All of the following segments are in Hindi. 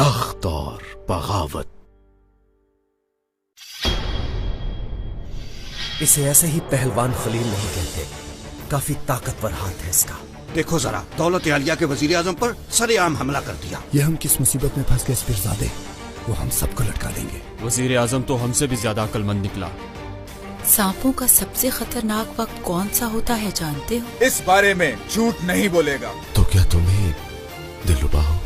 तख्त और बगावत। इसे ऐसे ही पहलवान खलील नहीं कहते, काफी ताकतवर हाथ है इसका। देखो जरा, दौलत आलिया के वजीर आजम पर सरेआम हमला कर दिया। ये हम किस मुसीबत में फंस गए पीरजादे, वो हम सबको लटका देंगे। वजीर आजम तो हमसे भी ज्यादा अक्लमंद निकला। सांपों का सबसे खतरनाक वक्त कौन सा होता है जानते हो? इस बारे में झूठ नहीं बोलेगा। तो क्या तुम्हें दिलरुबा हो?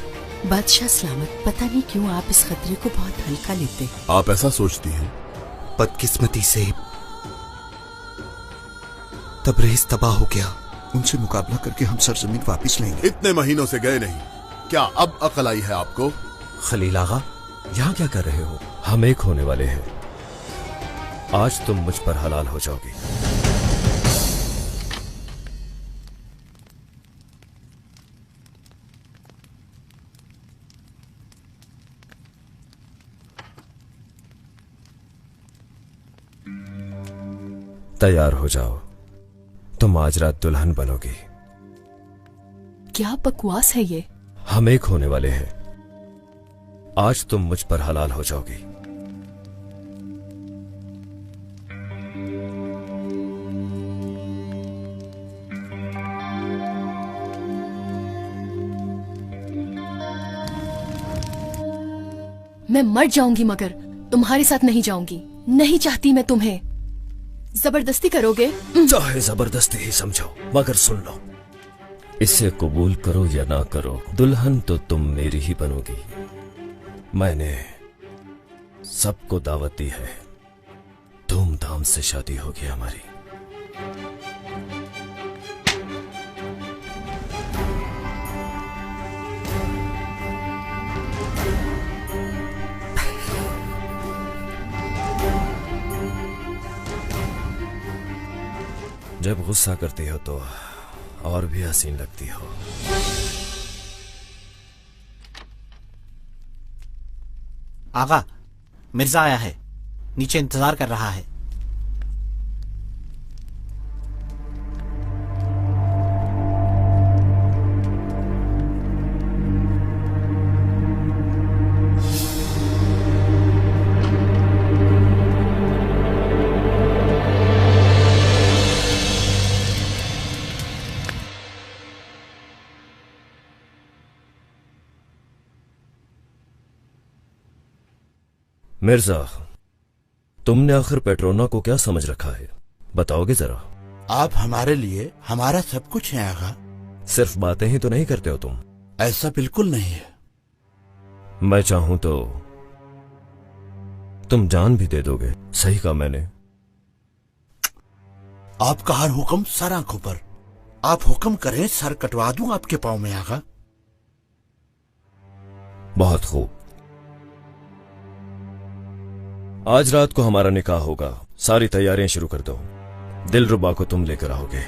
बादशाह सलामत, पता नहीं क्यों आप इस खतरे को बहुत हल्का लेते। आप ऐसा सोचती हैं? बदकिस्मती से तबरेज तबाह हो गया। उनसे मुकाबला करके हम सरजमीन वापस लेंगे। इतने महीनों से गए नहीं, क्या अब अकल आई है आपको? खलील आगा, यहाँ क्या कर रहे हो? हम एक होने वाले हैं। आज तुम मुझ पर हलाल हो जाओगी। तैयार हो जाओ, तुम आज रात दुल्हन बनोगी। क्या बकवास है ये? हम एक होने वाले हैं। आज तुम मुझ पर हलाल हो जाओगी। मैं मर जाऊंगी मगर तुम्हारे साथ नहीं जाऊंगी। नहीं चाहती मैं तुम्हें। जबरदस्ती करोगे? चाहे जबरदस्ती ही समझो, मगर सुन लो, इसे कबूल करो या ना करो, दुल्हन तो तुम मेरी ही बनोगी। मैंने सबको दावत दी है, धूमधाम से शादी होगी हमारी। जब गुस्सा करती हो तो और भी हसीन लगती हो। आगा, मिर्जा आया है, नीचे इंतजार कर रहा है। मिर्जा, तुमने आखिर पेट्रोना को क्या समझ रखा है, बताओगे जरा? आप हमारे लिए हमारा सब कुछ है आगा। सिर्फ बातें ही तो नहीं करते हो तुम। ऐसा बिल्कुल नहीं है। मैं चाहूं तो तुम जान भी दे दोगे। सही कहा मैंने। आपका हर हुक्म सर आंखों पर। आप हुक्म करें, सर कटवा दूं आपके पांव में आगा। बहुत खूब। आज रात को हमारा निकाह होगा। सारी तैयारियां शुरू कर दो। दिलरुबा को तुम लेकर आओगे।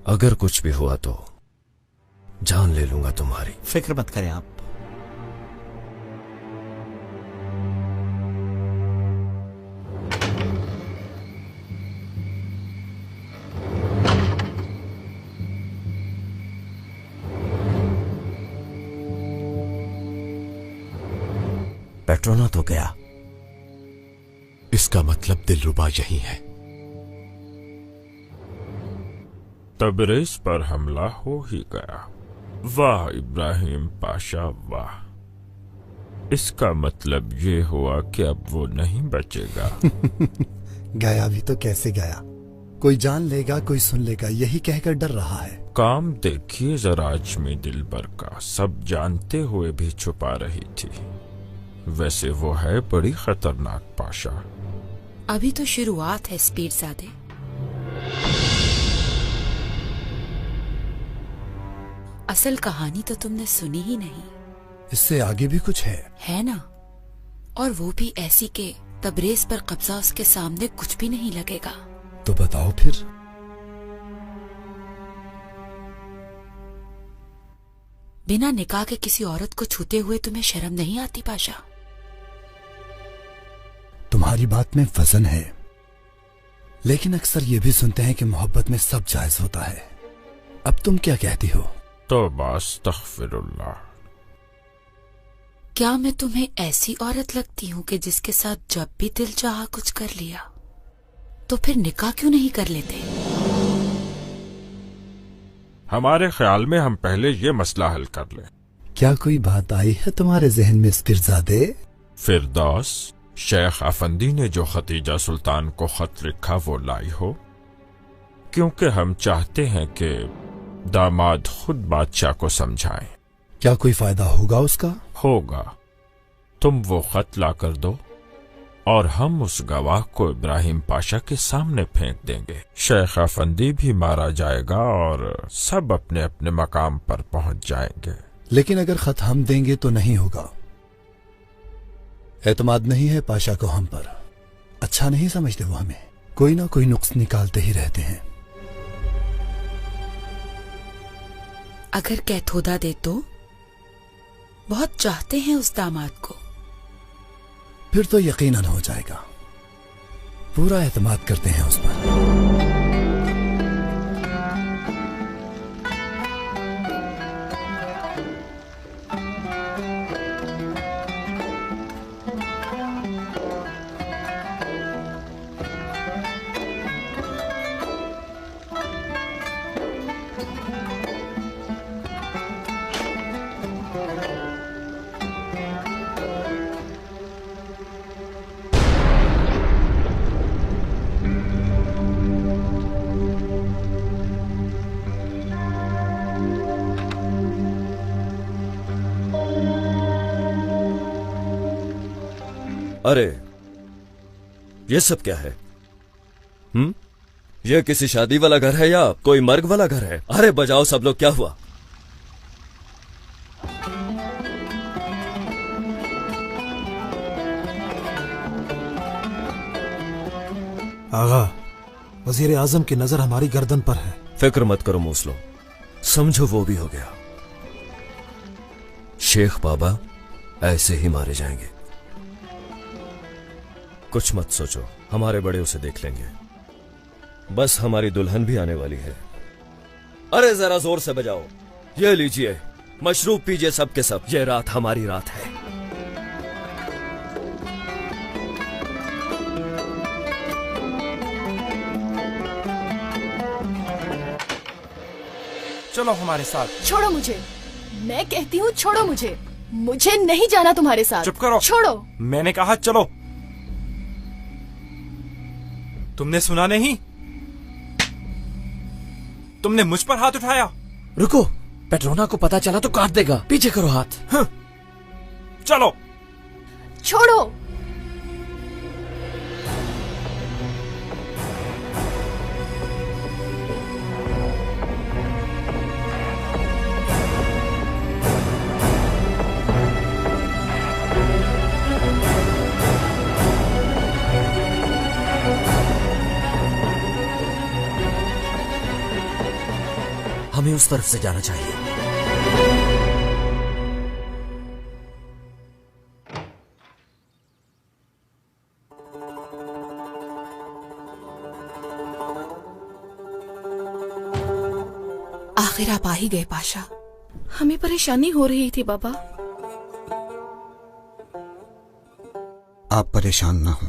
अगर कुछ भी हुआ तो जान ले लूंगा तुम्हारी। फिक्र मत करें आप। पेट्रोना तो गया। इसका मतलब दिलरुबा यही है। तबरेज पर हमला हो ही गया। वाह इब्राहिम पाशा वाह। इसका मतलब ये हुआ कि अब वो नहीं बचेगा। गया भी तो कैसे गया? कोई जान लेगा, कोई सुन लेगा, यही कहकर डर रहा है। काम देखिए जरा अजमी दिलबर का, सब जानते हुए भी छुपा रही थी। वैसे वो है बड़ी खतरनाक पाशा। अभी तो शुरुआत है पीरजादे। असल कहानी तो तुमने सुनी ही नहीं। इससे आगे भी कुछ है ना? और वो भी ऐसी के तबरेज पर कब्जा उसके सामने कुछ भी नहीं लगेगा। तो बताओ फिर। बिना निकाह के किसी औरत को छूते हुए तुम्हें शर्म नहीं आती पाशा? तुम्हारी बात में वजन है, लेकिन अक्सर ये भी सुनते हैं कि मोहब्बत में सब जायज होता है। अब तुम क्या कहती हो? तौबा अस्तगफिरुल्लाह। क्या मैं तुम्हें ऐसी औरत लगती हूँ कि जिसके साथ जब भी दिल चाहा कुछ कर लिया? तो फिर निकाह क्यों नहीं कर लेते? हमारे ख्याल में हम पहले ये मसला हल कर लें। क्या कोई बात आई है तुम्हारे जहन में फिरजादे? फिरदौस, शेख अफंदी ने जो खतीजा सुल्तान को खत लिखा वो लाई हो, क्योंकि हम चाहते हैं कि दामाद खुद बादशाह को समझाएं। क्या कोई फायदा होगा उसका? होगा। तुम वो खत ला कर दो और हम उस गवाह को इब्राहिम पाशा के सामने फेंक देंगे। शेख अफंदी भी मारा जाएगा और सब अपने अपने मकाम पर पहुंच जाएंगे। लेकिन अगर खत हम देंगे तो नहीं होगा। एतमाद नहीं है पाशा को हम पर। अच्छा नहीं समझते वो हमें। कोई ना कोई नुक्स निकालते ही रहते हैं। अगर कैथोदा दे तो? बहुत चाहते हैं उस दामाद को। फिर तो यकीनन हो जाएगा। पूरा एतमाद करते हैं उस पर। अरे ये सब क्या है? ये किसी शादी वाला घर है या कोई मर्ग वाला घर है? अरे बजाओ सब लोग, क्या हुआ? आगा, वजीर आजम की नजर हमारी गर्दन पर है। फिक्र मत करो मूसलो, समझो वो भी हो गया। शेख बाबा ऐसे ही मारे जाएंगे। कुछ मत सोचो, हमारे बड़े उसे देख लेंगे। बस हमारी दुल्हन भी आने वाली है। अरे जरा जोर से बजाओ। ये लीजिए, मशरूब पीजिए सब के सब। ये रात हमारी रात है। चलो हमारे साथ। छोड़ो मुझे, मैं कहती हूँ छोड़ो मुझे। मुझे नहीं जाना तुम्हारे साथ। चुप करो। छोड़ो। मैंने कहा चलो। तुमने सुना नहीं? तुमने मुझ पर हाथ उठाया। रुको, पेट्रोना को पता चला तो काट देगा। पीछे करो हाथ। चलो। छोड़ो। हमें उस तरफ से जाना चाहिए। आखिर आप आ ही गए पाशा। हमें परेशानी हो रही थी बाबा। आप परेशान ना हो।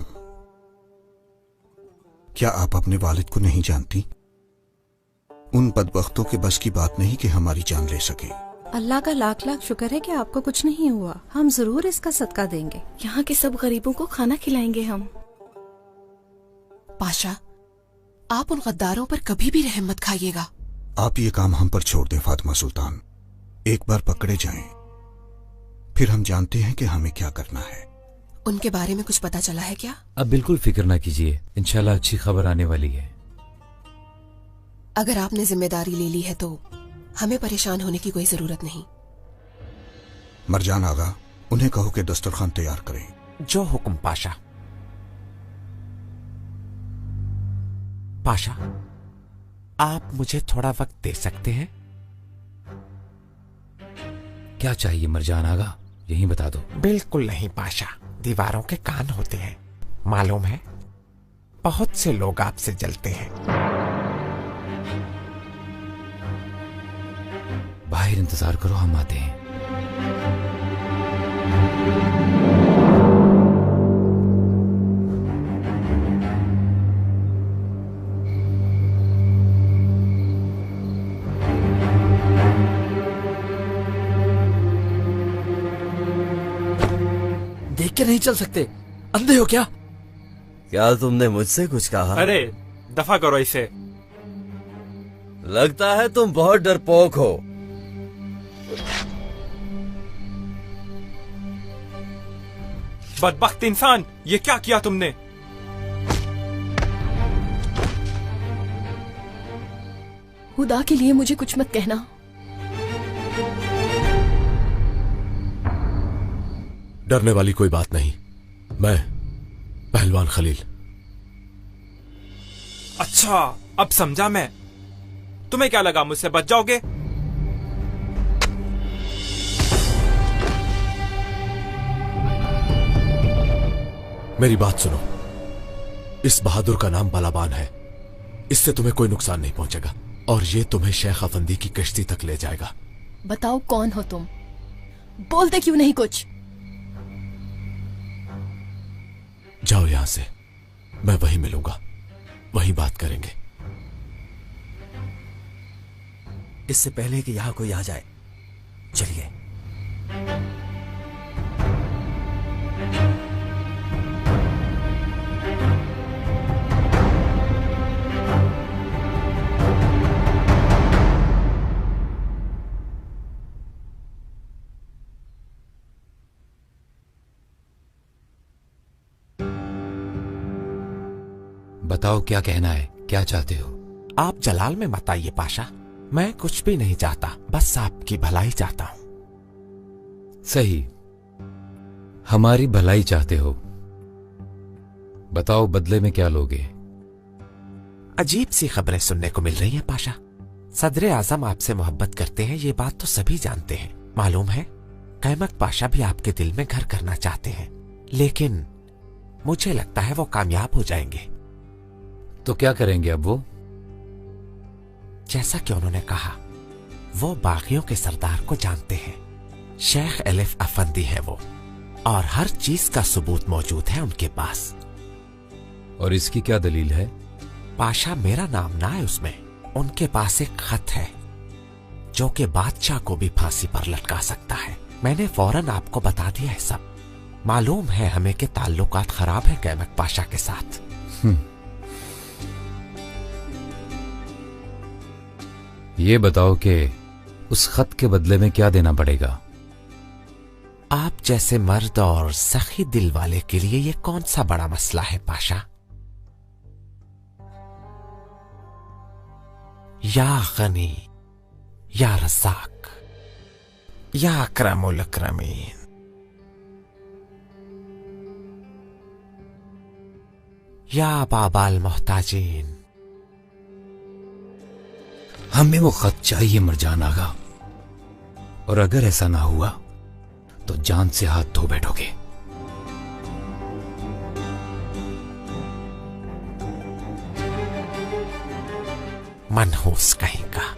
क्या आप अपने वालिद को नहीं जानती? उन बदबख्तों के बस की बात नहीं कि हमारी जान ले सके। अल्लाह का लाख लाख शुक्र है कि आपको कुछ नहीं हुआ। हम जरूर इसका सदका देंगे। यहाँ के सब गरीबों को खाना खिलाएंगे हम। पाशा, आप उन गद्दारों पर कभी भी रहम मत खाइएगा। आप ये काम हम पर छोड़ दे फातिमा सुल्तान। एक बार पकड़े जाएं, फिर हम जानते हैं कि हमें क्या करना है। उनके बारे में कुछ पता चला है क्या? अब बिल्कुल फिक्र ना कीजिए, इंशाल्लाह अच्छी खबर आने वाली है। अगर आपने जिम्मेदारी ले ली है तो हमें परेशान होने की कोई जरूरत नहीं। मरजान आगा, उन्हें कहो कि दस्तरखान तैयार करें। जो हुक्म पाशा। पाशा, आप मुझे थोड़ा वक्त दे सकते हैं? क्या चाहिए मरजान आगा, यही बता दो। बिल्कुल नहीं पाशा, दीवारों के कान होते हैं, मालूम है? बहुत से लोग आपसे जलते हैं। बाहर इंतजार करो, हम आते हैं। देख के नहीं चल सकते, अंधे हो क्या? क्या तुमने मुझसे कुछ कहा? अरे दफा करो इसे। लगता है तुम बहुत डरपोक हो। बदबख्त इंसान, ये क्या किया तुमने? खुदा के लिए मुझे कुछ मत कहना। डरने वाली कोई बात नहीं। मैं पहलवान खलील। अच्छा, अब समझा मैं। तुम्हें क्या लगा मुझसे बच जाओगे? मेरी बात सुनो, इस बहादुर का नाम बालाबान है। इससे तुम्हें कोई नुकसान नहीं पहुंचेगा और ये तुम्हें शेख अफंदी की कश्ती तक ले जाएगा। बताओ कौन हो तुम? बोलते क्यों नहीं कुछ? जाओ यहां से, मैं वहीं मिलूंगा, वहीं बात करेंगे। इससे पहले कि यहां कोई आ जाए, चलिए। बताओ क्या कहना है, क्या चाहते हो? आप जलाल में मत आइए पाशा। मैं कुछ भी नहीं चाहता, बस आपकी भलाई चाहता हूं। सही, हमारी भलाई चाहते हो। बताओ बदले में क्या लोगे? अजीब सी खबरें सुनने को मिल रही हैं पाशा। सदर आजम आपसे मोहब्बत करते हैं, ये बात तो सभी जानते हैं। मालूम है कैमक पाशा भी आपके दिल में घर करना चाहते हैं, लेकिन मुझे लगता है वो कामयाब हो जाएंगे। तो क्या करेंगे अब वो? जैसा कि उन्होंने कहा, वो बागियों के सरदार को जानते हैं। शेख एलिफ अफंदी है वो, और हर चीज का सबूत मौजूद है उनके पास। और इसकी क्या दलील है? पाशा, मेरा नाम ना है उसमें। उनके पास एक खत है जो कि बादशाह को भी फांसी पर लटका सकता है। मैंने फौरन आपको बता दिया है सब। मालूम है हमें के ताल्लुकात खराब है कैमक पाशा के साथ। ये बताओ कि उस खत के बदले में क्या देना पड़ेगा? आप जैसे मर्द और सखी दिल वाले के लिए ये कौन सा बड़ा मसला है पाशा। या गनी, या रज़ाक, या अकरमुल अकरमीन। या बाबाल मोहताजीन। हमें वो खत चाहिए मरजान आगा, और अगर ऐसा ना हुआ तो जान से हाथ धो बैठोगे। मनहूस कहीं का।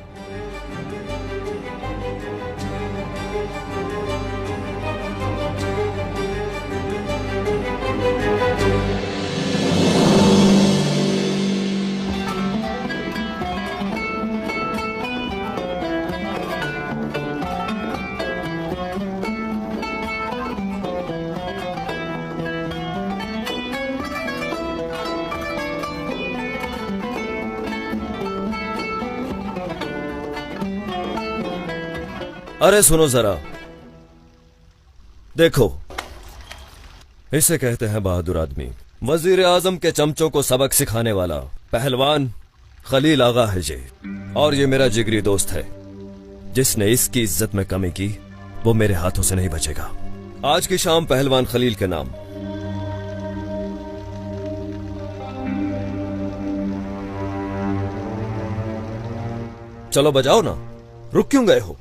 अरे सुनो जरा, देखो, इसे कहते हैं बहादुर आदमी। वजीर आजम के चमचों को सबक सिखाने वाला पहलवान खलील आगा है ये, और ये मेरा जिगरी दोस्त है। जिसने इसकी इज्जत में कमी की वो मेरे हाथों से नहीं बचेगा। आज की शाम पहलवान खलील के नाम। चलो बजाओ ना, रुक क्यों गए हो?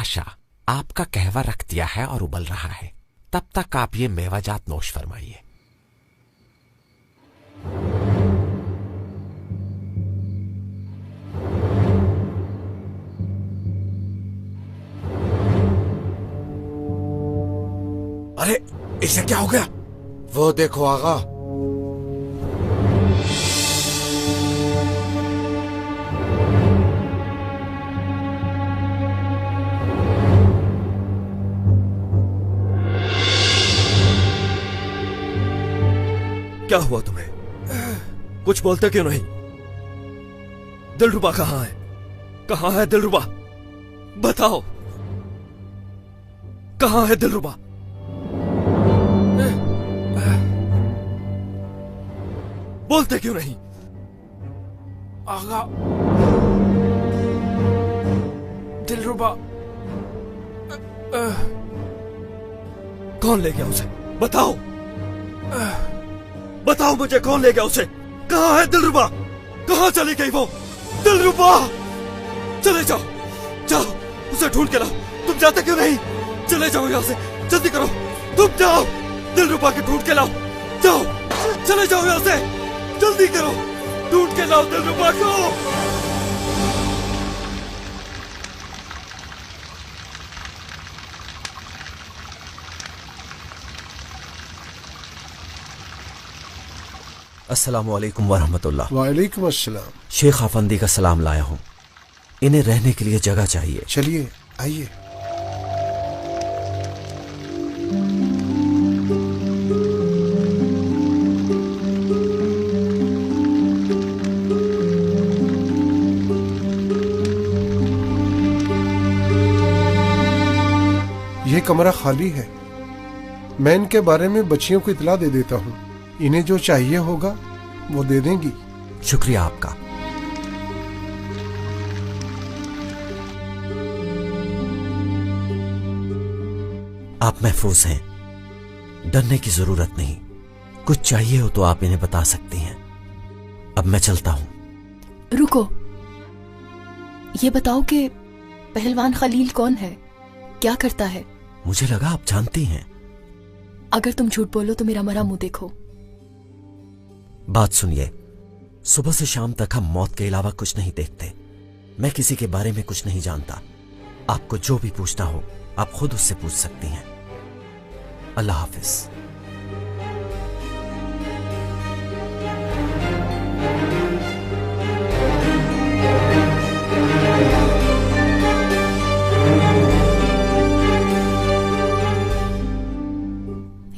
पाशा, आपका कहवा रख दिया है और उबल रहा है, तब तक आप ये मेवाजात नोश फरमाइए। अरे इसे क्या हो गया? वो देखो आगा। क्या हुआ तुम्हें? कुछ बोलते क्यों नहीं? दिलरुबा कहाँ है? कहाँ है दिलरुबा? बताओ, कहाँ है दिलरुबा? बोलते क्यों नहीं? आगा, दिलरुबा कौन ले गया उसे? बताओ, बताओ मुझे, कौन ले गया उसे? कहाँ है दिलरुबा? कहाँ चली गई वो? दिलरुबा, चले जाओ, जाओ उसे ढूंढ के लाओ। तुम जाते क्यों नहीं? चले जाओ यहाँ से, जल्दी करो, तुम जाओ, दिलरुबा के ढूंढ के लाओ। जाओ, चले जाओ यहाँ से, जल्दी करो, ढूंढ के लाओ दिलरुबा को। अस्सलामु अलैकुम वरहमतुल्लाह। वालेकुम अस्सलाम। शेख अफंदी का सलाम लाया हूँ। इन्हें रहने के लिए जगह चाहिए। चलिए आइए। ये कमरा खाली है। मैं इनके बारे में बच्चियों को इतला दे देता हूँ। इन्हें जो चाहिए होगा वो दे देंगी। शुक्रिया आपका। आप महफूज हैं, डरने की जरूरत नहीं। कुछ चाहिए हो तो आप इन्हें बता सकती हैं। अब मैं चलता हूं। रुको, ये बताओ कि पहलवान खलील कौन है, क्या करता है? मुझे लगा आप जानती हैं। अगर तुम झूठ बोलो तो मेरा मरा मुंह देखो। बात सुनिए, सुबह से शाम तक हम मौत के अलावा कुछ नहीं देखते। मैं किसी के बारे में कुछ नहीं जानता। आपको जो भी पूछना हो आप खुद उससे पूछ सकती हैं। अल्लाह हाफिज।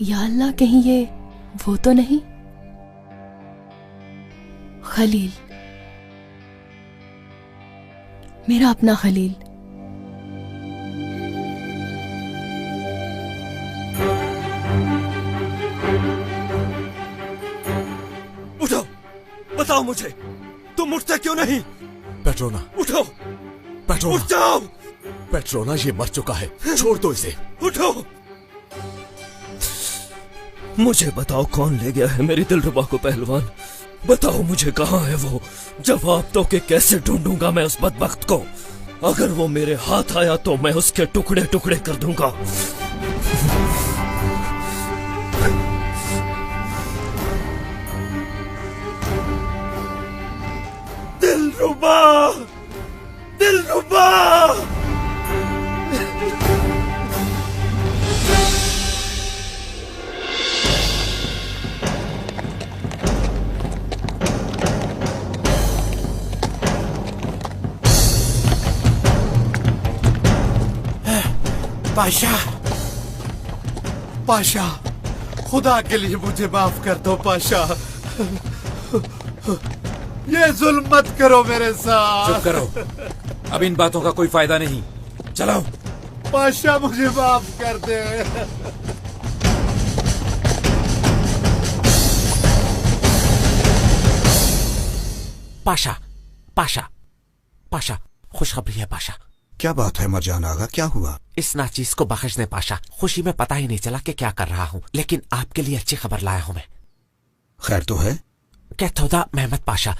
या अल्लाह, कहीं ये वो तो नहीं? खलील, मेरा अपना खलील। उठो, बताओ मुझे, तुम उठते क्यों नहीं? पेट्रोना, उठो, पेट्रोना, उठ जाओ। पेट्रोना, ये मर चुका है, छोड़ दो इसे। उठो, मुझे बताओ कौन ले गया है मेरी दिलरुबा को? पहलवान, बताओ मुझे, कहाँ है वो? जवाब दो कि कैसे ढूंढूंगा मैं उस बदबख्त को। अगर वो मेरे हाथ आया तो मैं उसके टुकड़े टुकड़े कर दूंगा। दिलरुबा, दिलरुबा! पाशा, पाशा, खुदा के लिए मुझे माफ कर दो पाशा। ये जुल्म मत करो मेरे साथ। चुप करो, अब इन बातों का कोई फायदा नहीं। चलो। पाशा, मुझे माफ कर दे। पाशा, पाशा, पाशा, खुशखबरी है पाशा। क्या बात है मरजान आगा, क्या हुआ? इस नाचीज को बख्श दे पाशा। खुशी में पता ही नहीं चला कि क्या कर रहा हूँ, लेकिन आपके लिए अच्छी खबर लाया हूँ मैं। खैर तो है? कैथोदा मेहमद पाशा,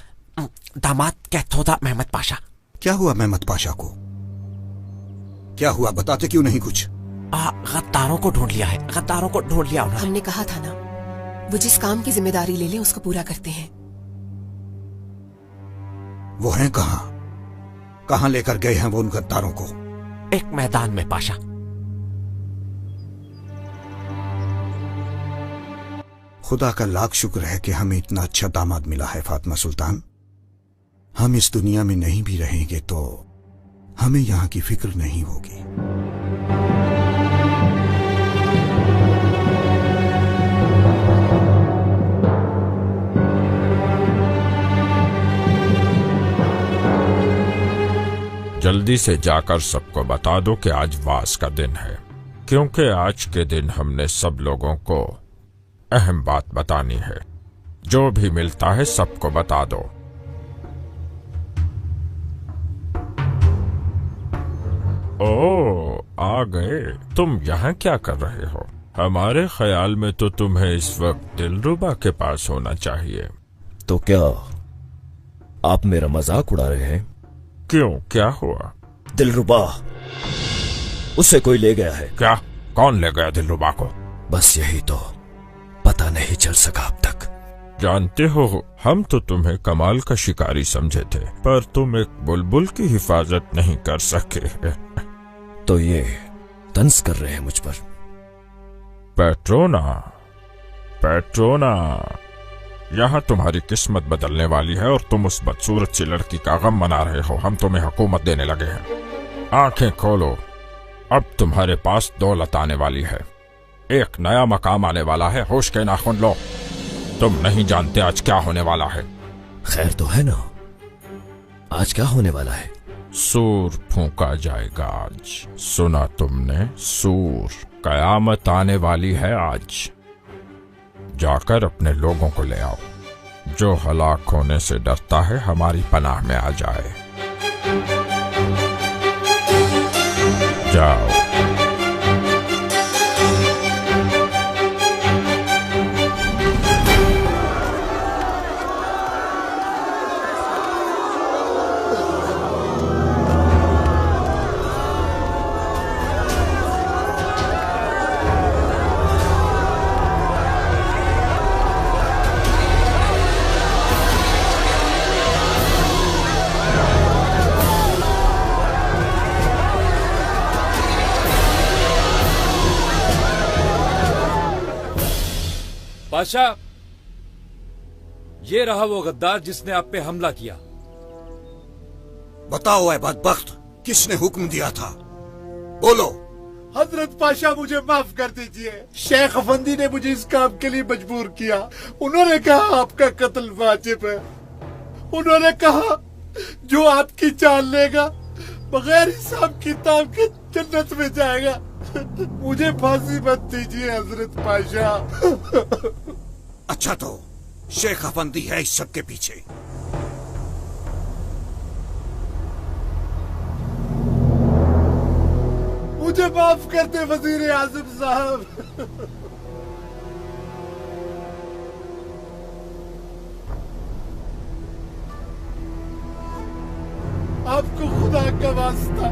दामाद कैथोदा मेहमद पाशा। क्या हुआ मेहमद पाशा को? क्या हुआ, बताते क्यों नहीं कुछ? गद्दारों को ढूंढ लिया है, गद्दारों को ढूंढ लिया उन्होंने। हमने कहा था ना, वो जिस काम की जिम्मेदारी ले ले उसको पूरा करते हैं। वो हैं कहाँ? कहाँ लेकर गए हैं वो उन गद्दारों को? एक मैदान में पाशा। खुदा का लाख शुक्र है कि हमें इतना अच्छा दामाद मिला है फातिमा सुल्तान। हम इस दुनिया में नहीं भी रहेंगे तो हमें यहां की फिक्र नहीं होगी। जल्दी से जाकर सबको बता दो कि आज वास का दिन है, क्योंकि आज के दिन हमने सब लोगों को अहम बात बतानी है। जो भी मिलता है सबको बता दो। ओ, आ गए। तुम यहाँ क्या कर रहे हो? हमारे ख्याल में तो तुम्हें इस वक्त दिलरुबा के पास होना चाहिए। तो क्या आप मेरा मजाक उड़ा रहे हैं? क्यों, क्या हुआ? दिलरुबा, उसे कोई ले गया है। क्या? कौन ले गया दिलरुबा को? बस यही तो पता नहीं चल सका अब तक। जानते हो, हम तो तुम्हें कमाल का शिकारी समझे थे, पर तुम एक बुलबुल की हिफाजत नहीं कर सके। तो ये तंज कर रहे हैं मुझ पर? पेट्रोना, पेट्रोना, यहाँ तुम्हारी किस्मत बदलने वाली है और तुम उस बदसूरत सी लड़की का गम मना रहे हो। हम तुम्हें हुकूमत देने लगे हैं। आंखें खोलो, अब तुम्हारे पास दौलत आने वाली है, एक नया मकाम आने वाला है। होश के नाखून लो, तुम नहीं जानते आज क्या होने वाला है। खैर तो है ना, आज क्या होने वाला है? सूर फूंका जाएगा आज। सुना तुमने? सूर, कयामत आने वाली है आज। जाकर अपने लोगों को ले आओ। जो हलाक होने से डरता है हमारी पनाह में आ जाए। जाओ। बादशाह, ये रहा वो गद्दार जिसने आप पे हमला किया। बताओ ऐ बदबख्त, किसने हुक्म दिया था? बोलो। हजरत पाशा, मुझे माफ कर दीजिए। शेख अफंदी ने मुझे इस काम के लिए मजबूर किया। उन्होंने कहा आपका कत्ल वाजिब है। उन्होंने कहा जो आपकी जान लेगा बगैर हिसाब किताब के जन्नत में जाएगा। मुझे फांसी मत दीजिए हजरत पाशा। अच्छा, तो शेख अफंदी है इस सब के पीछे? मुझे माफ कर दे वजीर आजम साहब। आपको खुदा का वास्ता,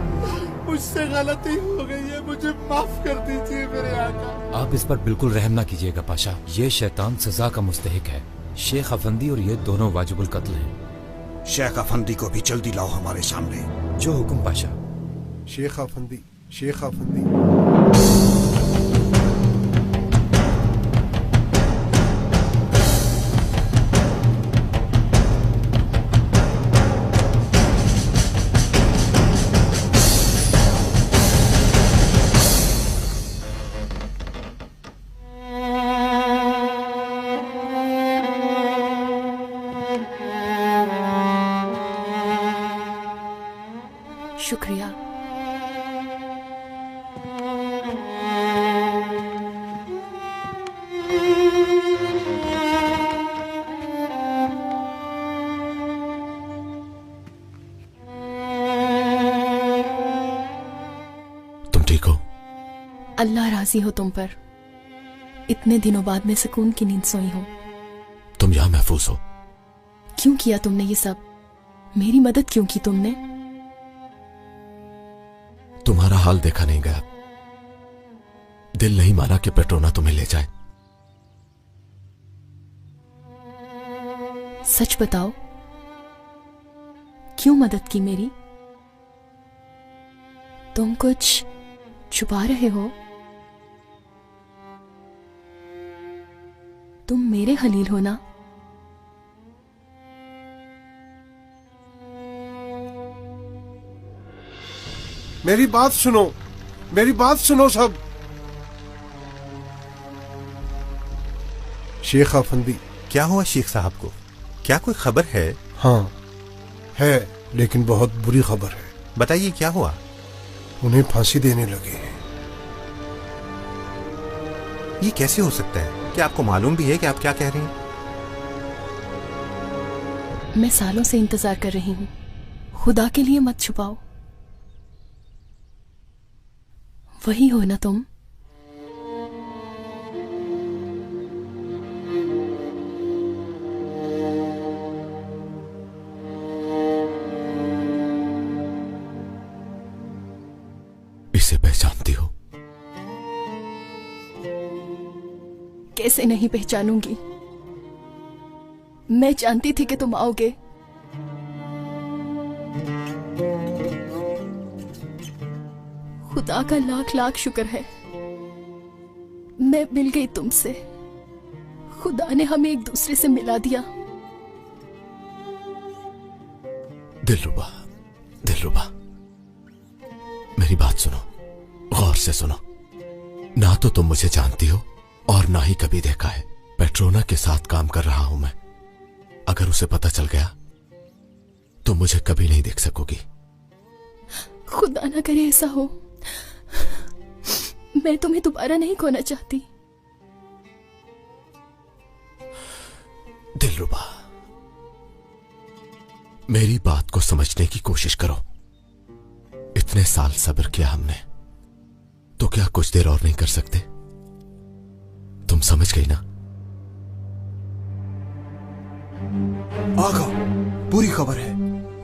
मुझसे गलती हो गई है, मुझे माफ कर दीजिए मेरे आका। आप इस पर बिल्कुल रहम ना कीजिएगा पाशा। ये शैतान सजा का मुस्तहिक है। शेख अफंदी और ये दोनों वाजिबुल कत्ल हैं। शेख अफंदी को भी जल्दी लाओ हमारे सामने। जो हुक्म पाशा। शेख अफंदी, शेख अफंदी। शुक्रिया। तुम ठीक हो? अल्लाह राजी हो तुम पर। इतने दिनों बाद में सुकून की नींद सोई हो। तुम यहां महफूज हो। क्यों किया तुमने ये सब? मेरी मदद क्यों की तुमने? तुम तुम्हारा हाल देखा नहीं गया। दिल नहीं माना कि पेट्रोना तुम्हें ले जाए। सच बताओ, क्यों मदद की मेरी? तुम कुछ छुपा रहे हो? तुम मेरे खलील हो ना? मेरी बात सुनो, मेरी बात सुनो सब। शेख अफंदी। क्या हुआ शेख साहब को? क्या कोई खबर है? हाँ है, लेकिन बहुत बुरी खबर है। बताइए क्या हुआ? उन्हें फांसी देने लगे हैं। ये कैसे हो सकता है? क्या आपको मालूम भी है कि आप क्या कह रही हैं? मैं सालों से इंतजार कर रही हूं। खुदा के लिए मत छुपाओ। वही हो ना तुम? इसे पहचानती हो? कैसे नहीं पहचानूंगी? मैं जानती थी कि तुम आओगे। खुदा का लाख लाख शुक्र है मैं मिल गई तुमसे। खुदा ने हमें एक दूसरे से मिला दिया। दिलरुबा, दिलरुबा, मेरी बात सुनो, गौर से सुनो। ना तो तुम मुझे जानती हो और ना ही कभी देखा है। पेट्रोना के साथ काम कर रहा हूं मैं। अगर उसे पता चल गया तो मुझे कभी नहीं देख सकोगी। खुदा ना करे ऐसा हो। मैं तुम्हें दोबारा नहीं खोना चाहती। दिलरुबा, मेरी बात को समझने की कोशिश करो। इतने साल सब्र किया हमने, तो क्या कुछ देर और नहीं कर सकते? तुम समझ गई ना? आगा, बुरी खबर है।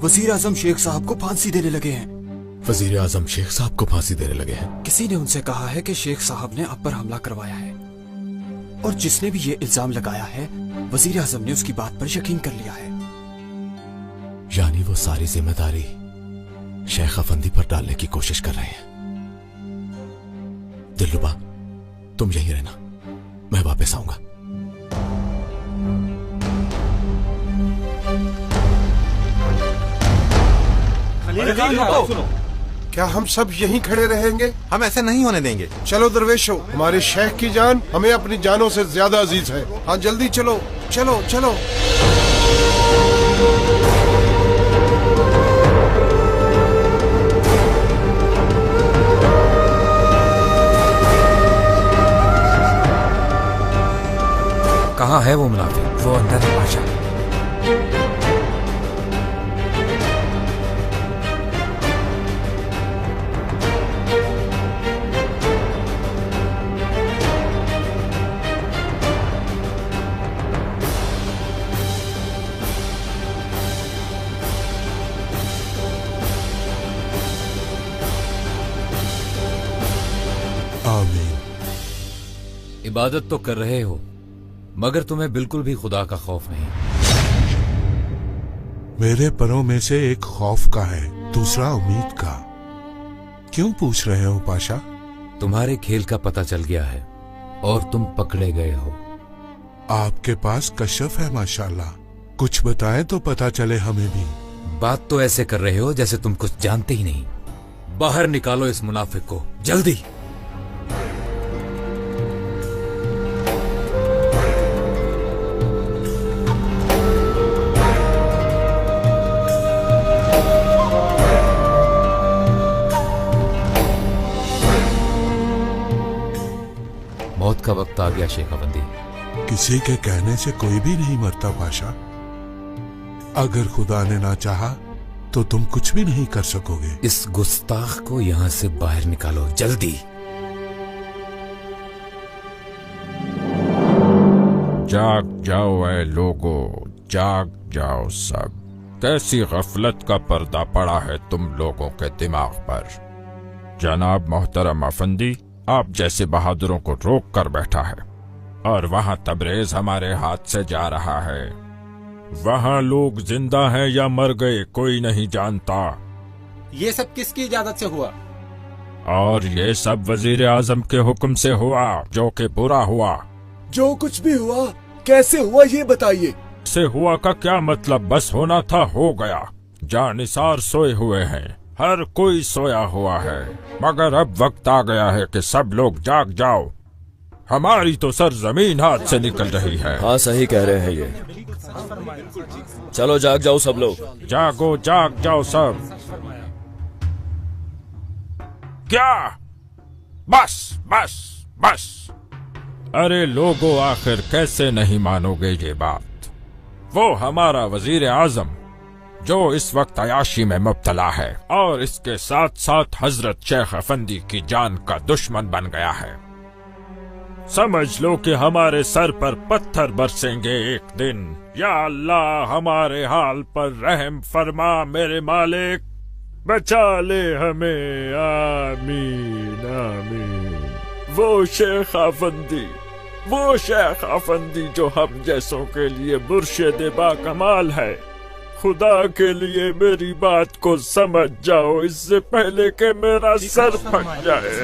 वजीर आजम शेख साहब को फांसी देने लगे हैं। वजीर आजम शेख साहब को फांसी देने लगे हैं? किसी ने उनसे कहा है कि शेख साहब ने आप पर हमला करवाया है, और जिसने भी ये इल्जाम लगाया है, वजीर आजम ने उसकी बात पर यकीन कर लिया है। यानी वो सारी जिम्मेदारी शेख अफंदी पर डालने की कोशिश कर रहे हैं। दिलरुबा, तुम यहीं रहना, मैं वापस आऊंगा। क्या हम सब यहीं खड़े रहेंगे? हम ऐसे नहीं होने देंगे। चलो दरवेशो, हमारे शेख की जान हमें अपनी जानों से ज्यादा अजीज है। हाँ जल्दी चलो, चलो चलो। कहाँ है वो मुनाफिक? वो अंदर है बादशाह। इबादत तो कर रहे हो, मगर तुम्हें बिल्कुल भी खुदा का खौफ नहीं। मेरे परों में से एक खौफ का है, दूसरा उम्मीद का। क्यों पूछ रहे हो पाशा? तुम्हारे खेल का पता चल गया है और तुम पकड़े गए हो। आपके पास कशफ है माशाल्लाह। कुछ बताएं तो पता चले हमें भी। बात तो ऐसे कर रहे हो जैसे तुम कुछ जानते ही नहीं। बाहर निकालो इस मुनाफिक को, जल्दी। मौत का वक्त आ गया शेख अफंदी। किसी के कहने से कोई भी नहीं मरता पाशा। अगर खुदा ने ना चाहा तो तुम कुछ भी नहीं कर सकोगे। इस गुस्ताख को यहां से बाहर निकालो, जल्दी। जाग जाओ ऐ लोगो, जाग जाओ सब। कैसी गफलत का पर्दा पड़ा है तुम लोगों के दिमाग पर। जनाब मोहतरम अफंदी आप जैसे बहादुरों को रोक कर बैठा है और वहाँ तबरेज हमारे हाथ से जा रहा है। वहाँ लोग जिंदा हैं या मर गए कोई नहीं जानता। ये सब किसकी इजाजत से हुआ? और ये सब वजीर आजम के हुक्म से हुआ, जो कि बुरा हुआ। जो कुछ भी हुआ कैसे हुआ ये बताइए। से हुआ का क्या मतलब? बस होना था हो गया। जानिसार सोए हुए हैं, हर कोई सोया हुआ है, मगर अब वक्त आ गया है कि सब लोग जाग जाओ। हमारी तो सर जमीन हाथ से निकल रही है। हाँ सही कह रहे हैं ये। चलो जाग जाओ सब लोग। जागो जाग जाओ सब। क्या? बस बस बस। अरे लोगों आखिर कैसे नहीं मानोगे ये बात? वो हमारा वजीर आजम जो इस वक्त अयाशी में मुब्तला है और इसके साथ साथ हजरत शेख अफंदी की जान का दुश्मन बन गया है। समझ लो कि हमारे सर पर पत्थर बरसेंगे एक दिन। या अल्लाह हमारे हाल पर रहम फरमा मेरे मालिक, बचा ले हमें। आमीन आमीन। वो शेख अफंदी जो हम जैसों के लिए मुर्शिद बाकमाल है। खुदा के लिए मेरी बात को समझ जाओ इससे पहले कि मेरा सर फट जाए।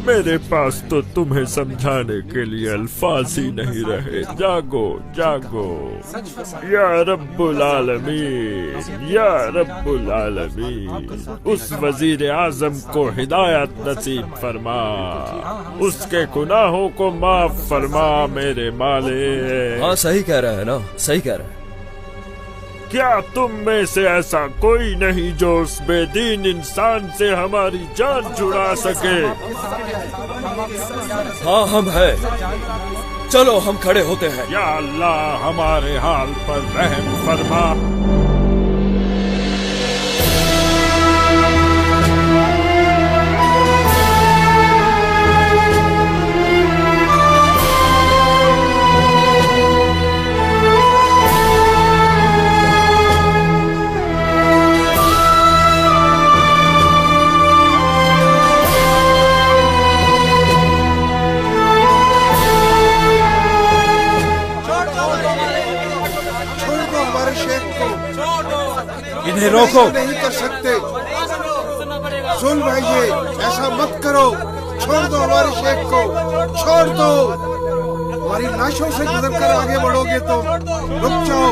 मेरे पास तो तुम्हें समझाने के लिए अल्फाज ही नहीं रहे। जागो जागो या रब्बुल आलमीन, या रब्बुल आलमीन। उस वजीर आजम को हिदायत नसीब फरमा, उसके गुनाहों को माफ फरमा मेरे मालिक। हाँ सही कह रहा है ना, सही कह रहा है। क्या तुम में से ऐसा कोई नहीं जो उस बेदीन इंसान से हमारी जान छुड़ा सके? हाँ हम हैं। चलो हम खड़े होते हैं। या अल्लाह हमारे हाल पर रहम फरमा। इन्हें रोको। नहीं कर सकते। सुन भाइये, ऐसा मत करो। छोड़ दो हमारे शेख को, छोड़ दो। हमारी लाशों से गुजर कर आगे बढ़ोगे तो रुक जाओ।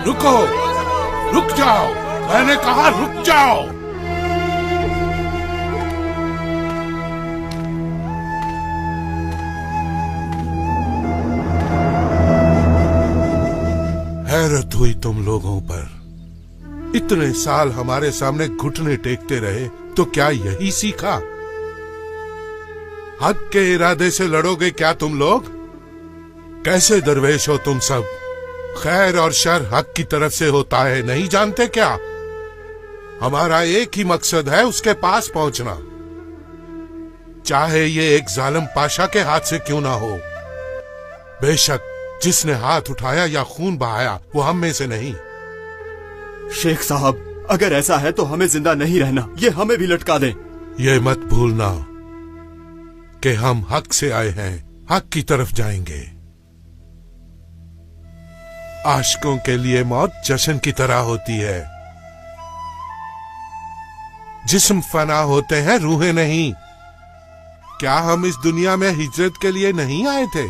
रुको, रुक जाओ। मैंने कहा रुक जाओ। हैरत हुई तुम लोगों पर। इतने साल हमारे सामने घुटने टेकते रहे तो क्या यही सीखा? हक के इरादे से लड़ोगे क्या तुम लोग? कैसे दरवेश हो तुम सब? खैर और शर हक की तरफ से होता है, नहीं जानते क्या? हमारा एक ही मकसद है, उसके पास पहुंचना, चाहे ये एक जालिम पाशा के हाथ से क्यों ना हो। बेशक जिसने हाथ उठाया या खून बहाया वो हम में से नहीं। शेख साहब, अगर ऐसा है तो हमें जिंदा नहीं रहना, ये हमें भी लटका दे। ये मत भूलना कि हम हक से आए हैं, हक की तरफ जाएंगे। आशिकों के लिए मौत जश्न की तरह होती है। जिस्म फना होते हैं, रूहें नहीं। क्या हम इस दुनिया में हिजरत के लिए नहीं आए थे?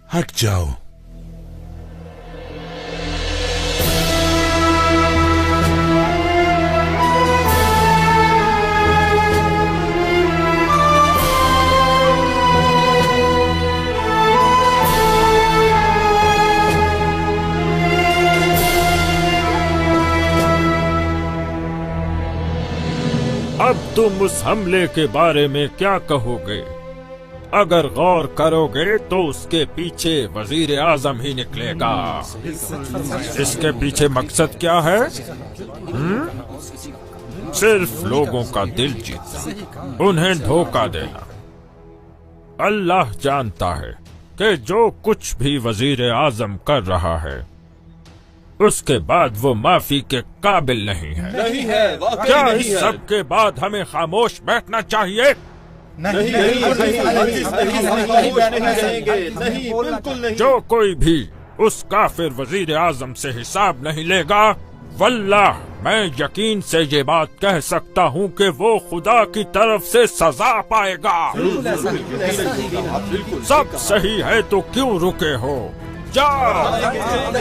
हट जाओ। अब तुम उस हमले के बारे में क्या कहोगे? अगर गौर करोगे तो उसके पीछे वजीर आजम ही निकलेगा। इसके पीछे मकसद क्या है? सिर्फ लोगों का दिल जीतना, उन्हें धोखा देना। अल्लाह जानता है कि जो कुछ भी वजीर आजम कर रहा है उसके बाद वो माफी के काबिल नहीं है। नहीं है, वाकई क्या नहीं इस है। सब के बाद हमें खामोश बैठना चाहिए? नहीं, बिल्कुल नहीं। जो कोई भी उस काफिर वजीर आजम से हिसाब नहीं लेगा, वल्लाह मैं यकीन से ये बात कह सकता हूँ कि वो खुदा की तरफ से सजा पाएगा। सब सही है तो क्यों रुके हो? जाओ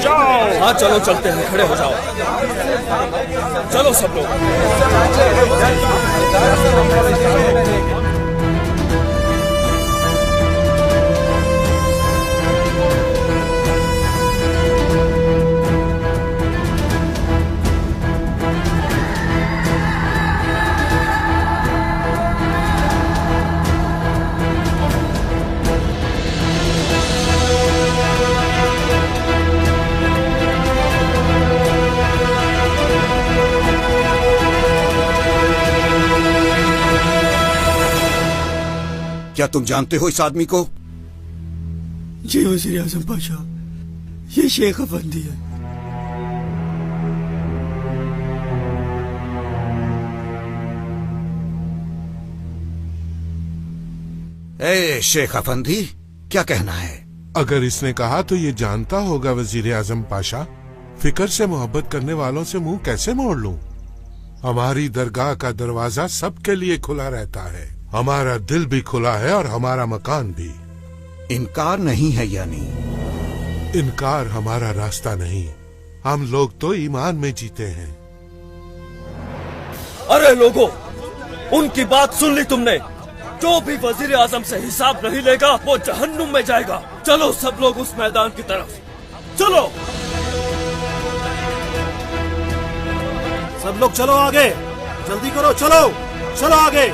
जाओ। हाँ चलो चलते हैं, खड़े हो जाओ। चलो सब लोग। क्या तुम जानते हो इस आदमी को? जी वज़ीर आज़म पाशा, ये शेख अफंदी है। ए शेख अफंदी, क्या कहना है? अगर इसने कहा तो ये जानता होगा वजीर आजम पाशा। फिक्र से मोहब्बत करने वालों से मुंह कैसे मोड़ लूं? हमारी दरगाह का दरवाजा सबके लिए खुला रहता है। हमारा दिल भी खुला है और हमारा मकान भी। इनकार नहीं है यानी? इनकार हमारा रास्ता नहीं। हम लोग तो ईमान में जीते हैं। अरे लोगों, उनकी बात सुन ली तुमने? जो भी वजीर आजम से हिसाब नहीं लेगा वो जहन्नुम में जाएगा। चलो सब लोग उस मैदान की तरफ, चलो। सब लोग चलो आगे, जल्दी करो, चलो चलो आगे।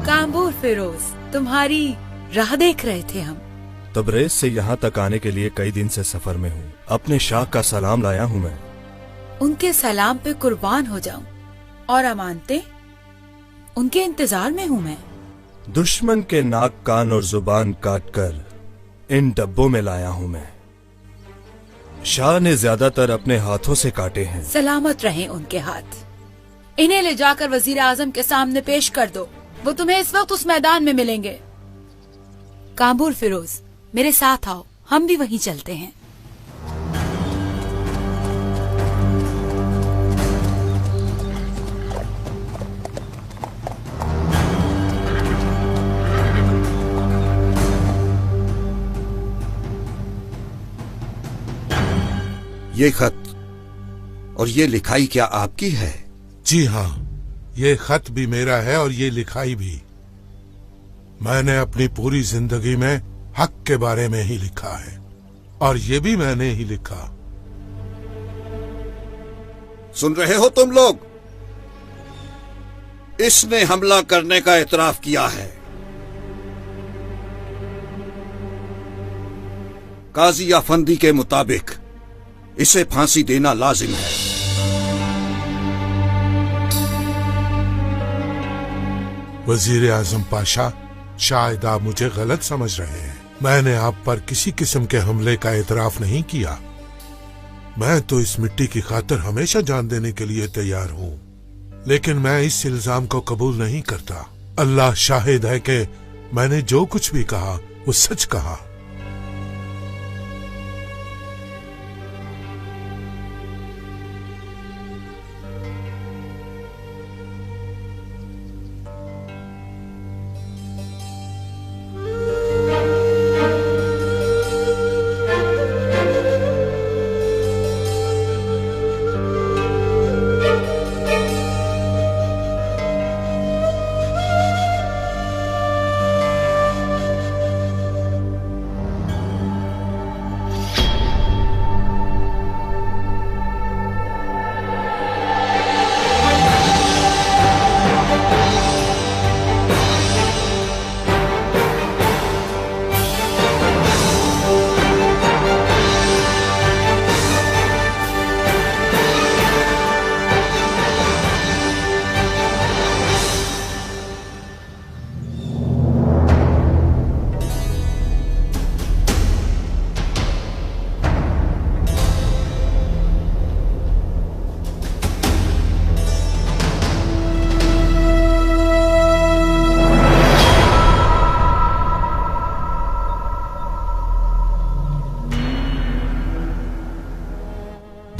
कांबूर फिरोज, तुम्हारी राह देख रहे थे हम। तबरेज से यहाँ तक आने के लिए कई दिन से सफर में हूँ। अपने शाह का सलाम लाया हूँ मैं। उनके सलाम पे कुर्बान हो जाऊं। और अमानते, उनके इंतजार में हूँ मैं। दुश्मन के नाक, कान और जुबान काटकर इन डब्बों में लाया हूँ मैं। शाह ने ज्यादातर अपने हाथों से काटे हैं। सलामत रहें उनके हाथ। इन्हें ले जाकर वजीर आजम के सामने पेश कर दो। वो तुम्हें इस वक्त उस मैदान में मिलेंगे। कांबूर फिरोज, मेरे साथ आओ, हम भी वहीं चलते हैं। ये खत और ये लिखाई क्या आपकी है? जी हाँ, ये खत भी मेरा है और ये लिखाई भी। मैंने अपनी पूरी जिंदगी में हक के बारे में ही लिखा है और ये भी मैंने ही लिखा। सुन रहे हो तुम लोग? इसने हमला करने का एतराफ किया है। काजी अफंदी के मुताबिक इसे फांसी देना लाजिम है। वजीर आजम पाशा, शायद आप मुझे गलत समझ रहे हैं। मैंने आप पर किसी किस्म के हमले का एतराफ नहीं किया। मैं तो इस मिट्टी की खातिर हमेशा जान देने के लिए तैयार हूँ, लेकिन मैं इस इल्जाम को कबूल नहीं करता। अल्लाह शाहिद है कि मैंने जो कुछ भी कहा वो सच कहा।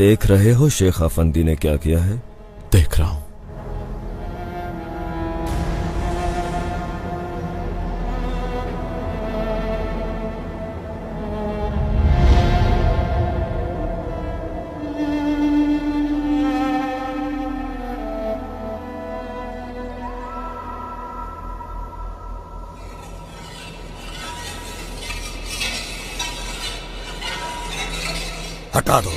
देख रहे हो शेख अफंदी ने क्या किया है? देख रहा हूं। हटा दो।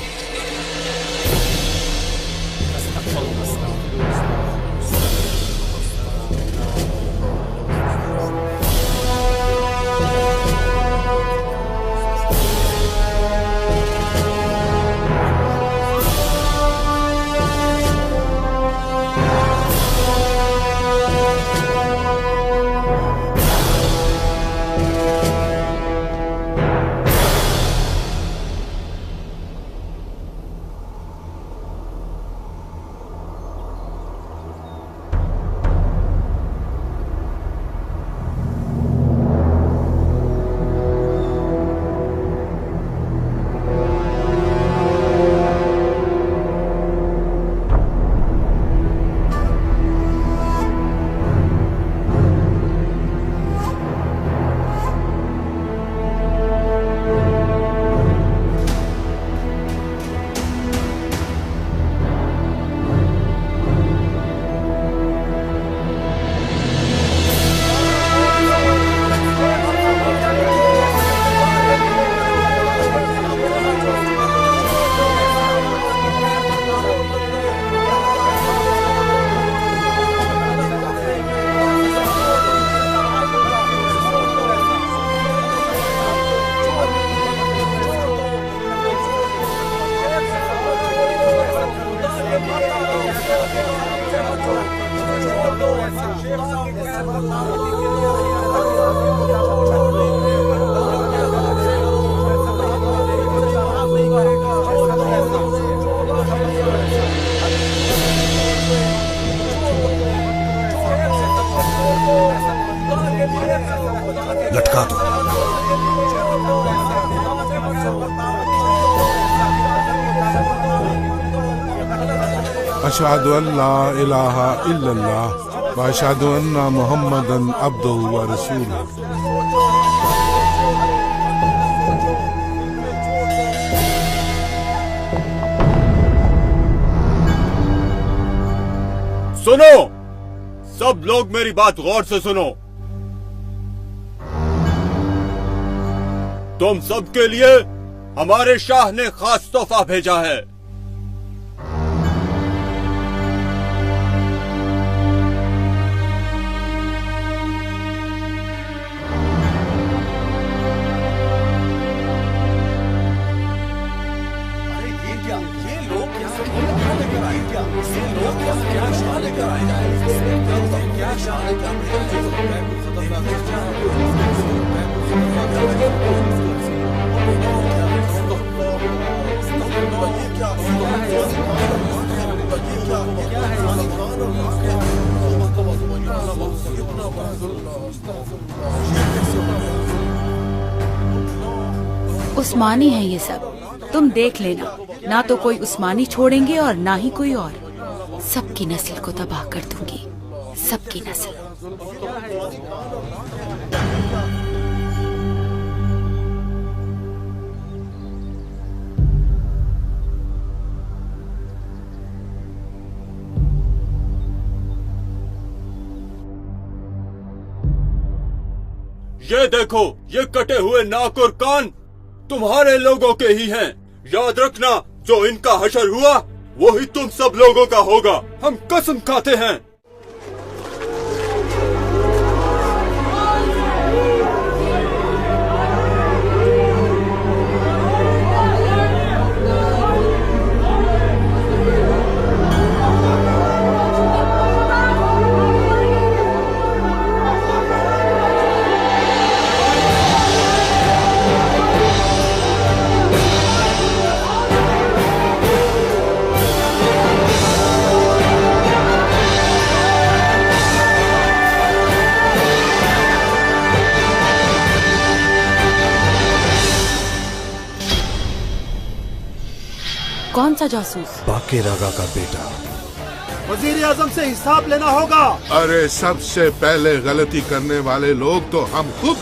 लटका दो। अशहदु अल्ला इलाहा इल्लल्लाह व अशहदु अन्ना मुहम्मदन अब्दुहु व रसूलुहु। सुनो, सब लोग मेरी बात गौर से सुनो। तुम सबके लिए हमारे शाह ने खास तोहफा भेजा है। उस्मानी है ये सब, तुम देख लेना। ना तो कोई उस्मानी छोड़ेंगे और ना ही कोई और। सबकी नस्ल को तबाह कर दूंगी, सबकी नस्ल। ये देखो, ये कटे हुए नाक और कान तुम्हारे लोगों के ही हैं। याद रखना, जो इनका हशर हुआ वो ही तुम सब लोगों का होगा। हम कसम खाते हैं। कौन सा जासूस? बाकेर आगा का बेटा। वजीर आजम से हिसाब लेना होगा। अरे सबसे पहले गलती करने वाले लोग तो हम खुद